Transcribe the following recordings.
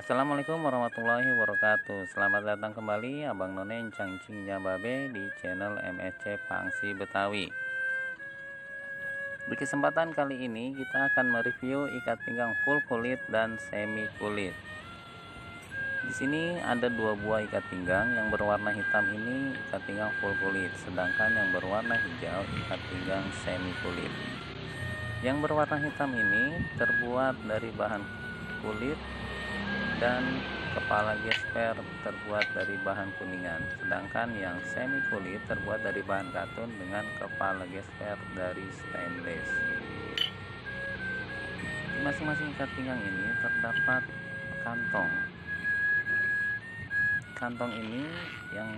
Assalamualaikum warahmatullahi wabarakatuh. Selamat datang kembali Abang None Cangcingnya Babe di channel MSC Pangsi Betawi. Di kesempatan kali ini kita akan mereview ikat pinggang full kulit dan semi kulit. Di sini ada dua buah ikat pinggang. Yang berwarna hitam ini ikat pinggang full kulit, sedangkan yang berwarna hijau ikat pinggang semi kulit. Yang berwarna hitam ini terbuat dari bahan kulit dan kepala gesper terbuat dari bahan kuningan, sedangkan yang semi kulit terbuat dari bahan katun dengan kepala gesper dari stainless. Di masing-masing ikat pinggang ini terdapat kantong. Kantong ini yang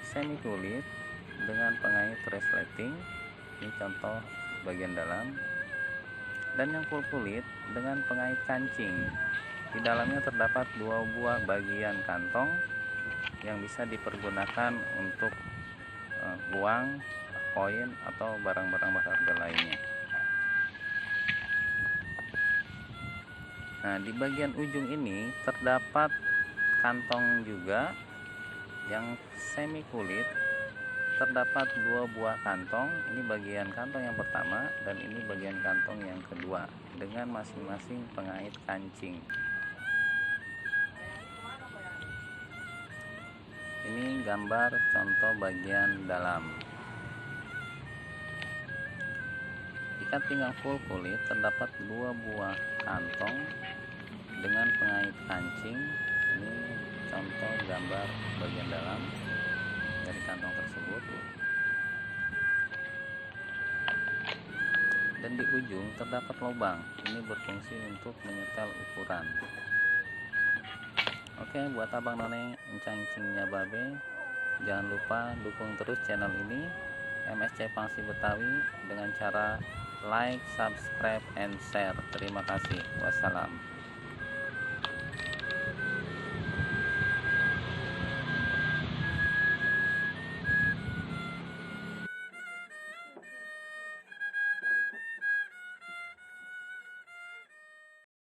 semi kulit dengan pengait resleting, ini contoh bagian dalam, dan yang full kulit dengan pengait kancing. Di dalamnya terdapat dua buah bagian kantong yang bisa dipergunakan untuk uang, koin, atau barang-barang berharga lainnya. Nah, di bagian ujung ini terdapat kantong juga yang semi kulit. Terdapat dua buah kantong, ini bagian kantong yang pertama dan ini bagian kantong yang kedua dengan masing-masing pengait kancing. Ini gambar contoh bagian dalam. Ikat pinggang full kulit terdapat dua buah kantong dengan pengait kancing. Ini contoh gambar bagian dalam dari kantong tersebut. Dan di ujung terdapat lubang. Ini berfungsi untuk menyetel ukuran. Oke, buat Abang None Cangcingnya Babe, jangan lupa dukung terus channel ini MSC Pangsi Betawi dengan cara like, subscribe, and share. Terima kasih. Wassalam.